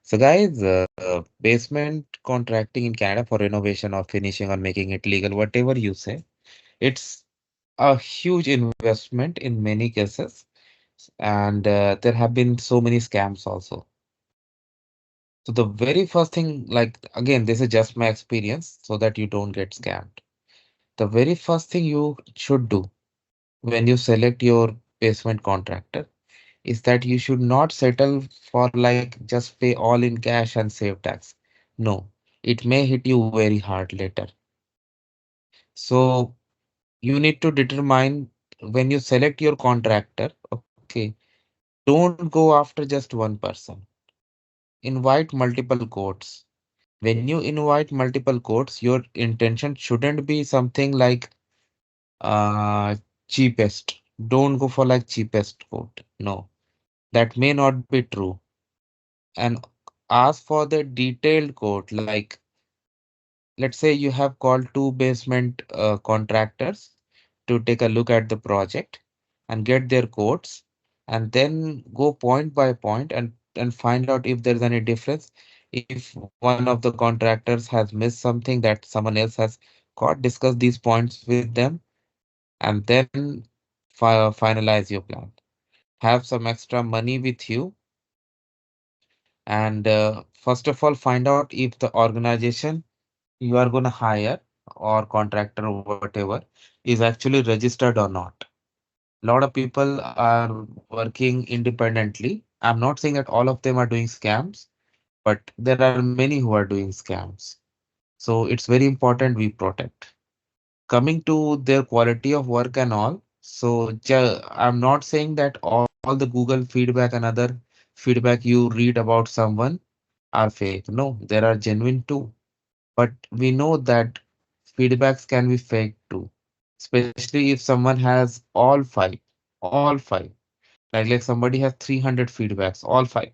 So guys, basement contracting in Canada for renovation or finishing or making it legal, whatever you say, it's a huge investment in many cases, and there have been so many scams also. So the very first thing, like again, this is just my experience, so that you don't get scammed. The very first thing you should do when you select your basement contractor is that you should not settle for like just pay all in cash and save tax. No, it may hit you very hard later. So you need to determine when you select your contractor, okay, don't go after just one person. Invite multiple quotes. When you invite multiple quotes, your intention shouldn't be something like uh cheapest. Don't go for like cheapest quote. No, that may not be true. And ask for the detailed quote. Like, let's say you have called two basement contractors to take a look at the project and get their quotes, and then go point by point and find out if there's any difference. If one of the contractors has missed something that someone else has caught, discuss these points with them, and then finalize your plan. Have some extra money with you, and first of all, find out if the organization you are going to hire or contractor or whatever is actually registered or not. A lot of people are working independently. I'm not saying that all of them are doing scams, but there are many who are doing scams. So it's very important we protect. Coming to their quality of work and all. So I'm not saying that all the Google feedback and other feedback you read about someone are fake. No, there are genuine too. But we know that feedbacks can be fake too, especially if someone has all five. Like somebody has 300 feedbacks, all five.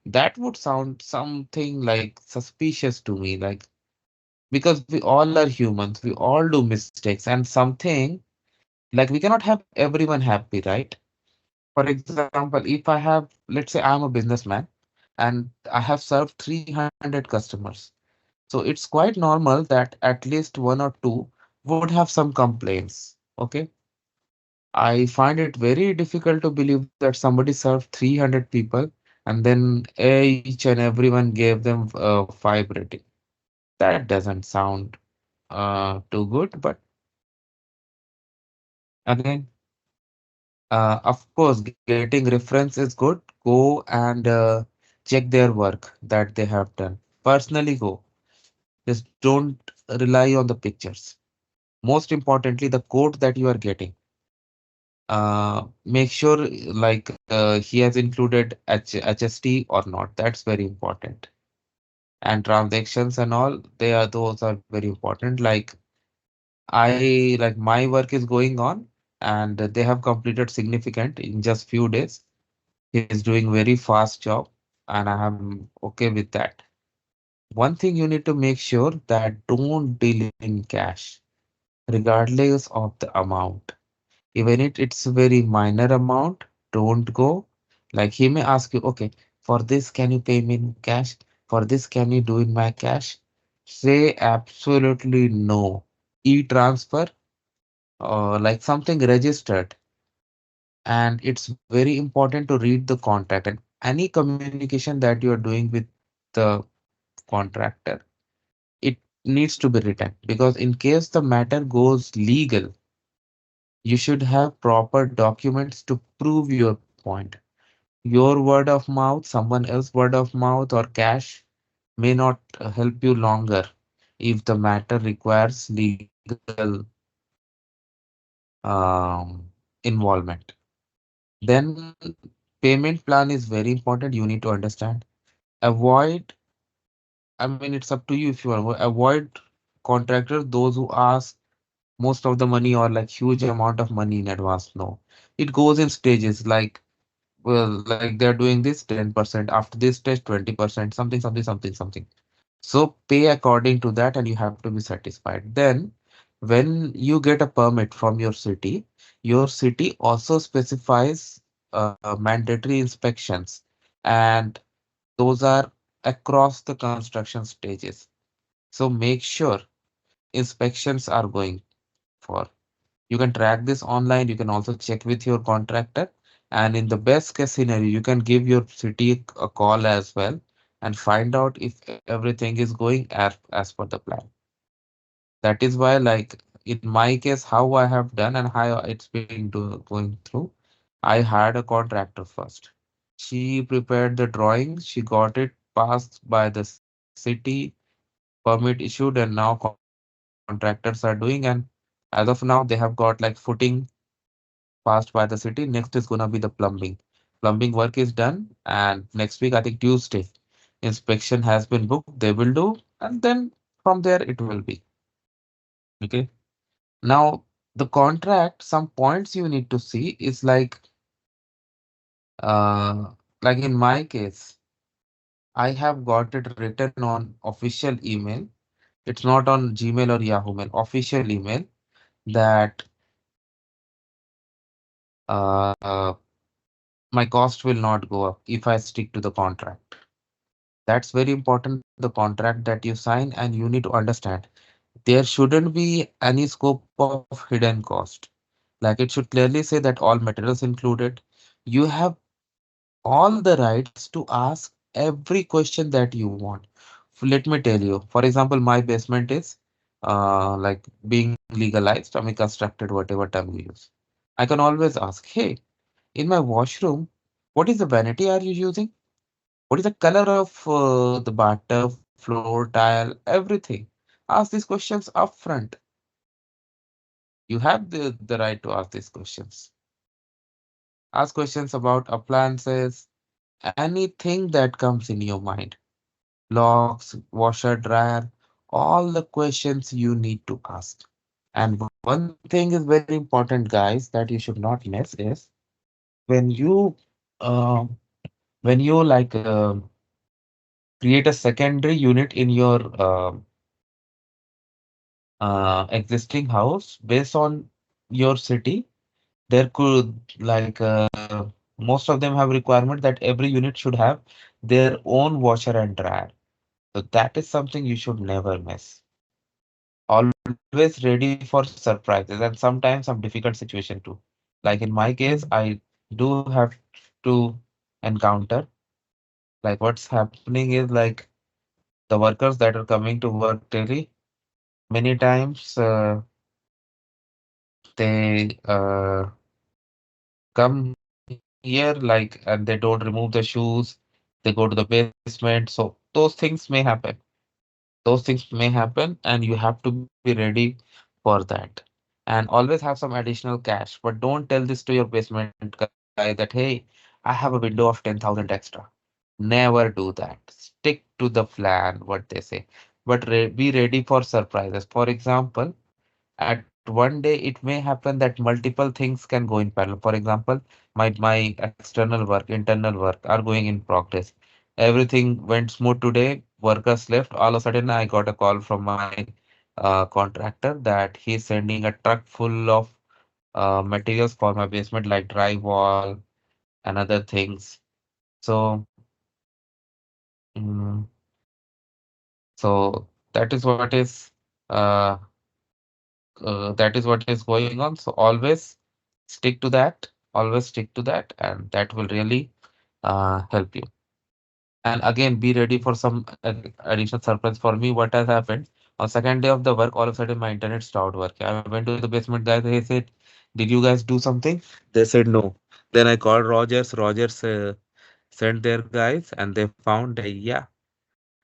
That would sound something like suspicious to me, like because we all are humans, we all do mistakes, and something like we cannot have everyone happy, right? For example, if I have, let's say I'm a businessman and I have served 300 customers. So it's quite normal that at least one or two would have some complaints. Okay. I find it very difficult to believe that somebody served 300 people and then each and everyone gave them five rating. That doesn't sound too good. But again, of course, getting reference is good. Go and check their work that they have done. Personally, go. Just don't rely on the pictures. Most importantly, the code that you are getting. Make sure he has included HST or not. That's very important. And transactions and all, those are very important. Like my work is going on and they have completed significant in just few days. He's doing very fast job and I am okay with that. One thing you need to make sure that don't deal in cash, regardless of the amount. Even it's a very minor amount, don't go. Like he may ask you, okay, for this, can you pay me in cash? For this, can you do in my cash? Say absolutely no. E-transfer, like something registered. And it's very important to read the contract and any communication that you are doing with the contractor. It needs to be written because in case the matter goes legal, you should have proper documents to prove your point. Your word of mouth, someone else's word of mouth, or cash may not help you longer if the matter requires legal um, involvement. Then payment plan is very important. You need to understand. Avoid, I mean, it's up to you if you want to avoid contractors, those who ask most of the money or like huge amount of money in advance. No, it goes in stages. Like they're doing this 10%, after this stage 20%, something. So pay according to that and you have to be satisfied. Then when you get a permit from your city also specifies mandatory inspections, and those are across the construction stages. So make sure inspections are going for. You can track this online. You can also check with your contractor. And in the best case scenario, you can give your city a call as well and find out if everything is going as per the plan. That is why, like in my case, how I have done and how it's been going through, I hired a contractor first. She prepared the drawing, she got it passed by the city, permit issued, and now contractors are doing. And as of now, they have got like footing passed by the city. Next is gonna be the plumbing. Plumbing work is done, and next week, I think Tuesday, inspection has been booked. They will do, and then from there it will be. Okay. Now, the contract, some points you need to see is uh, like in my case, I have got it written on official email. It's not on Gmail or Yahoo Mail, official email that uh, my cost will not go up if I stick to the contract. That's very important, the contract that you sign, and you need to understand there shouldn't be any scope of hidden cost. Like it should clearly say that all materials included. You have all the rights to ask every question that you want. Let me tell you, for example, my basement is like being legalized, I mean constructed, whatever term you use. I can always ask, hey, in my washroom, what is the vanity are you using? What is the color of the bathtub, floor, tile, everything? Ask these questions upfront. You have the right to ask these questions. Ask questions about appliances, anything that comes in your mind. Locks, washer, dryer, all the questions you need to ask. And one thing is very important, guys, that you should not miss is when you like create a secondary unit in your existing house based on your city, there could like most of them have requirement that every unit should have their own washer and dryer. So that is something you should never miss. Always ready for surprises and sometimes some difficult situation too. Like in my case, I do have to encounter like what's happening is like the workers that are coming to work daily, many times they come here like and they don't remove the shoes, they go to the basement. So those things may happen. Those things may happen, and you have to be ready for that. And always have some additional cash, but don't tell this to your basement guy that, hey, I have a window of 10,000 extra. Never do that. Stick to the plan, what they say. But be ready for surprises. For example, at one day it may happen that multiple things can go in parallel. For example, my external work, internal work are going in progress. Everything went smooth today. Workers left. All of a sudden, I got a call from my contractor that he's sending a truck full of materials for my basement, like drywall and other things. So, mm, so that is what is uh, that is what is going on. So always stick to that. Always stick to that, and that will really help you. And again, be ready for some additional surprise. For me, what has happened on second day of the work, all of a sudden my internet stopped working. I went to the basement guys. They said, "Did you guys do something?" They said no. Then I called Rogers. Rogers sent their guys, and they found that yeah,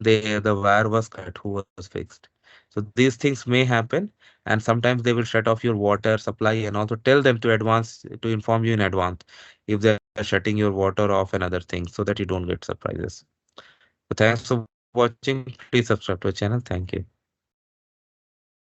the wire was cut, who was fixed. So these things may happen, and sometimes they will shut off your water supply, and also tell them to advance to inform you in advance if they are shutting your water off and other things, so that you don't get surprises. So thanks for watching. Please subscribe to our channel. Thank you.